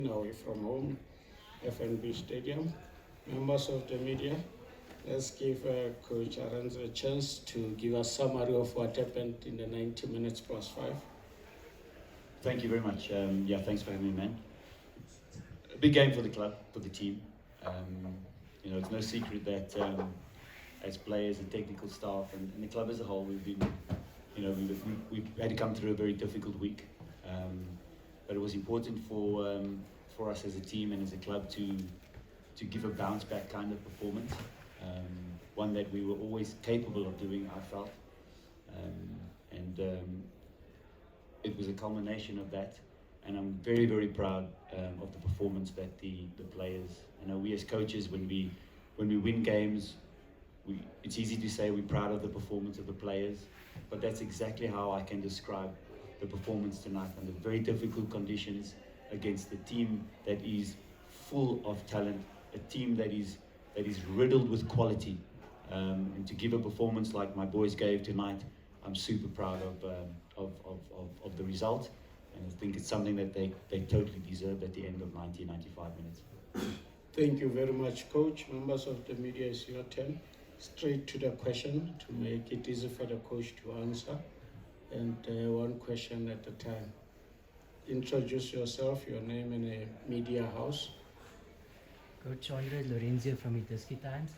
Away from home, FNB Stadium. Members of the media, let's give Coach Arendse a chance to give us a summary of what happened in the 90 minutes plus 5. Thank you very much. Thanks for having me, man. A big game for the club, for the team. It's no secret that as players and technical staff and the club as a whole, we've had to come through a very difficult week. But it was important for us as a team and as a club to give a bounce back kind of performance, one that we were always capable of doing, I felt, it was a culmination of that, and I'm very, very proud of the performance that the players. We as coaches, when we win games, it's easy to say we're proud of the performance of the players, but that's exactly how I can describe the performance tonight under very difficult conditions against a team that is full of talent, a team that is riddled with quality, and to give a performance like my boys gave tonight, I'm super proud of the result, and I think it's something that they totally deserve at the end of 95 minutes. Thank you very much, Coach. Members of the media, it's your turn. Straight to the question to make it easy for the coach to answer, and one question at a time. Introduce yourself, your name and a media house. Coach Arendse from Itaski Times.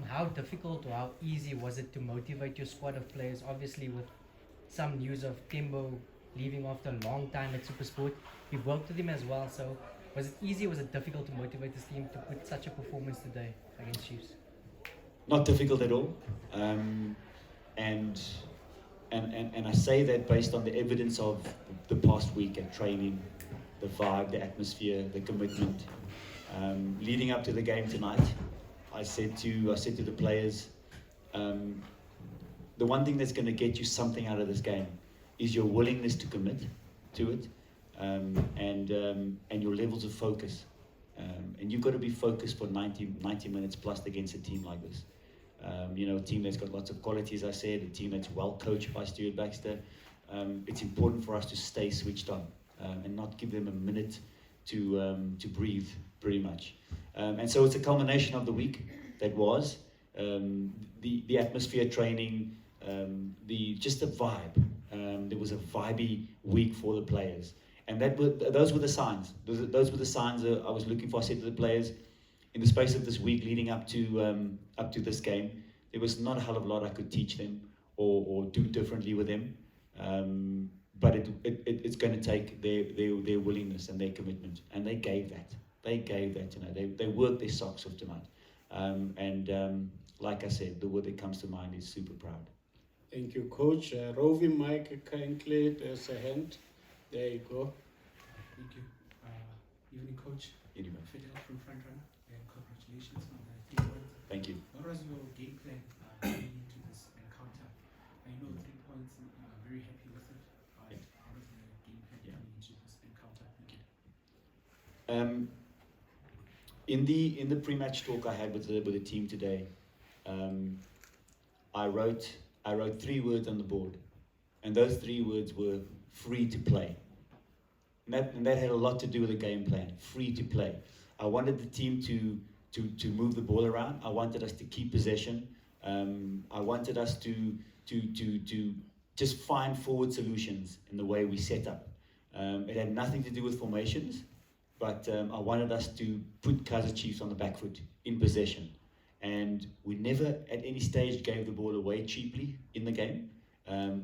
How difficult or how easy was it to motivate your squad of players? Obviously, with some news of Tembo leaving after a long time at SuperSport, you've worked with him as well. So, was it easy? Was it difficult to motivate this team to put such a performance today against Chiefs? Not difficult at all, and I say that based on the evidence of the past week at training, the vibe, the atmosphere, the commitment. Leading up to the game tonight, I said to the players, the one thing that's going to get you something out of this game is your willingness to commit to it, and your levels of focus. And you've got to be focused for 90 minutes plus against a team like this. A team that's got lots of quality, as I said, a team that's well coached by Stuart Baxter. It's important for us to stay switched on and not give them a minute to breathe, pretty much. And so it's a culmination of the week that was the atmosphere training, just the vibe. There was a vibey week for the players, and those were the signs. Those were the signs I was looking for. I said to the players, in the space of this week leading up to this game, there was not a hell of a lot I could teach them or do differently with them. But it's going to take their willingness and their commitment, and they gave that. They gave that. They worked their socks off tonight. Like I said, the word that comes to mind is super proud. Thank you, Coach. Rovi Mike, kindly, there's a hand. There you go. Thank you. Evening, Coach. Anyway. Fidel from Frontrunner, and congratulations on the 3 points. Thank you. What was your game plan going into this encounter? I know 3 points, very happy with it, but how was the game plan going into this encounter? Thank you. In the pre-match talk I had with the team today, I wrote 3 words on the board, and those 3 words were free to play. And that had a lot to do with the game plan, free to play. I wanted the team to move the ball around. I wanted us to keep possession. I wanted us to just find forward solutions in the way we set up. It had nothing to do with formations, but I wanted us to put Kaizer Chiefs on the back foot in possession. And we never at any stage gave the ball away cheaply in the game.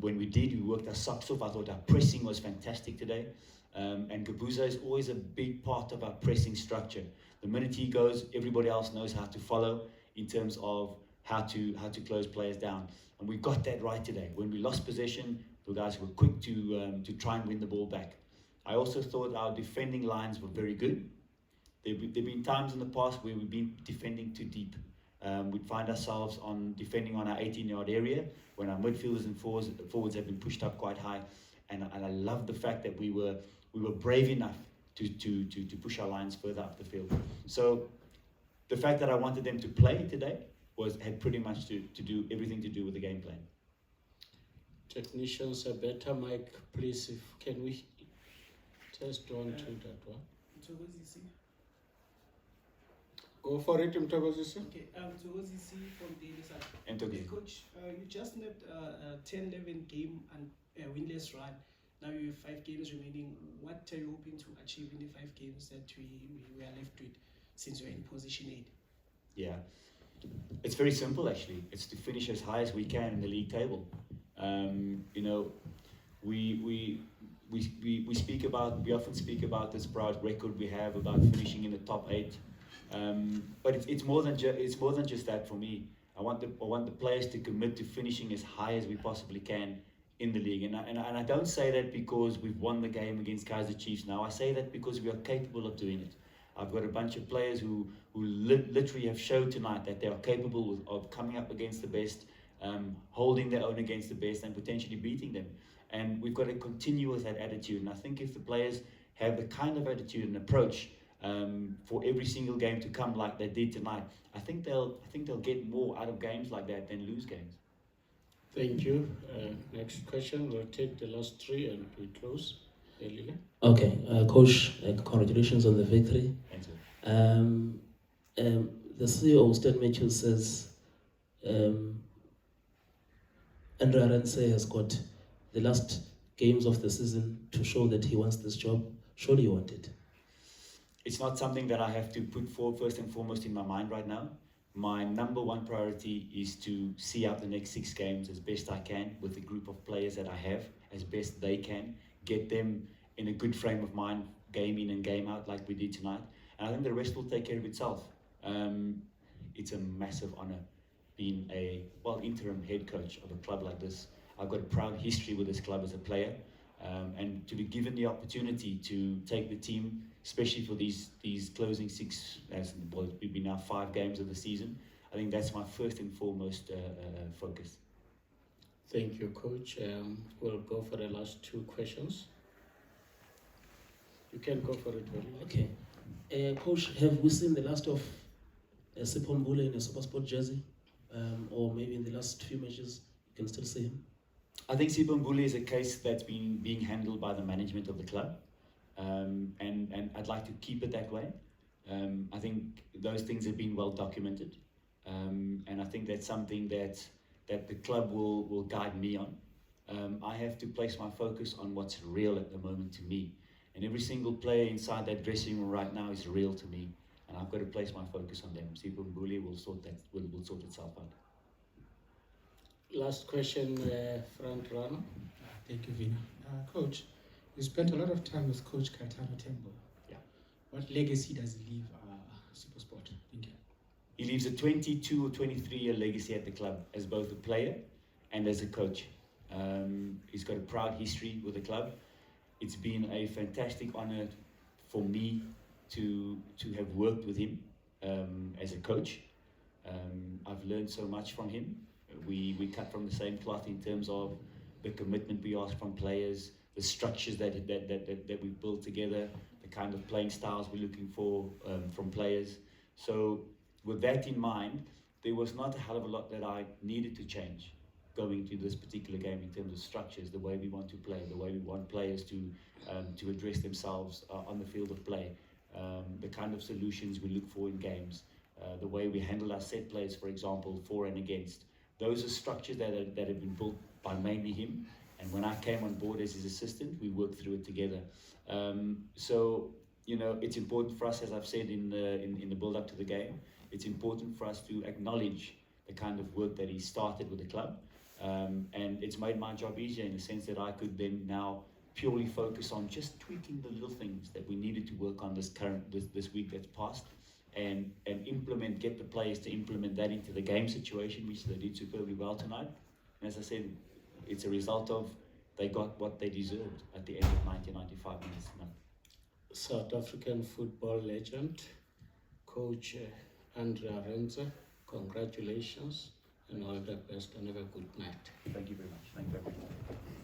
When we did, we worked our socks off. I thought our pressing was fantastic today. And Gabuza is always a big part of our pressing structure. The minute he goes, everybody else knows how to follow in terms of how to close players down. And we got that right today. When we lost possession, the guys were quick to try and win the ball back. I also thought our defending lines were very good. There've been times in the past where we've been defending too deep. We'd find ourselves defending on our 18-yard area when our midfielders and forwards have been pushed up quite high. And I love the fact that we were brave enough to push our lines further up the field. So the fact that I wanted them to play today had pretty much to do everything to do with the game plan. Technicians, a better mic, please. Can we test on to that one? Mthokozisi. Go for it, Mthokozisi. Okay, Mthokozisi from Daily Sun. And Okay, okay. Coach, you just named a 10-11 game and a winless run. Now you have 5 games remaining. What are you hoping to achieve in the 5 games that we are left with since you're in position 8? Yeah, it's very simple actually. It's to finish as high as we can in the league table. You know, we speak about, we often speak about this proud record we have about finishing in the top 8. But it's more than just that for me. I want the players to commit to finishing as high as we possibly can in the league. And I don't say that because we've won the game against Kaizer Chiefs now. I say that because we are capable of doing it. I've got a bunch of players who literally have showed tonight that they are capable of coming up against the best, holding their own against the best and potentially beating them. And we've got to continue with that attitude. And I think if the players have the kind of attitude and approach for every single game to come like they did tonight, I think they'll get more out of games like that than lose games. Thank you. Next question. We'll take the last 3 and we close. Elile. Okay, Coach, congratulations on the victory. Thanks, sir. The CEO, Stan Mitchell, says Andrew Arendse has got the last games of the season to show that he wants this job. Surely you want it. It's not something that I have to put forward first and foremost in my mind right now. My number 1 priority is to see out the next 6 games as best I can with the group of players that I have, as best they can, get them in a good frame of mind, game in and game out like we did tonight. And I think the rest will take care of itself. It's a massive honor being a, interim head coach of a club like this. I've got a proud history with this club as a player. And to be given the opportunity to take the team, especially for these closing 6, as well, we've been now 5 games of the season, I think that's my first and foremost focus. Thank you, Coach. We'll go for the last 2 questions. You can go for it, Elile. Okay. Coach, have we seen the last of Sipho Mbule in a SuperSport jersey? Or maybe in the last few matches, you can still see him? I think Sipho Mbule is a case that's been being handled by the management of the club. And I'd like to keep it that way. I think those things have been well documented. And I think that's something that the club will guide me on. I have to place my focus on what's real at the moment to me. And every single player inside that dressing room right now is real to me. And I've got to place my focus on them. Sipho Mbule will sort itself out. Last question, front runner. Thank you, Vina. Coach, you spent a lot of time with Coach Kaitano Tembo. Yeah. What legacy does he leave SuperSport? Thank you. He leaves a 22 or 23-year legacy at the club as both a player and as a coach. He's got a proud history with the club. It's been a fantastic honor for me to have worked with him as a coach. I've learned so much from him. We cut from the same cloth in terms of the commitment we ask from players, the structures that we built together, the kind of playing styles we're looking for from players. So with that in mind, there was not a hell of a lot that I needed to change going to this particular game in terms of structures, the way we want to play, the way we want players to address themselves on the field of play, the kind of solutions we look for in games, the way we handle our set plays, for example, for and against. Those are structures that have been built by mainly him. And when I came on board as his assistant, we worked through it together. So, you know, it's important for us, as I've said in the build-up to the game, it's important for us to acknowledge the kind of work that he started with the club. And it's made my job easier in the sense that I could then now purely focus on just tweaking the little things that we needed to work on this week that's passed. And get the players to implement that into the game situation, which they did superbly well tonight. And as I said, it's a result of they got what they deserved at the end of 90-95 minutes tonight. South African football legend, Coach Andrew Arendse, congratulations and all the best and have a good night. Thank you very much. Thank you very much.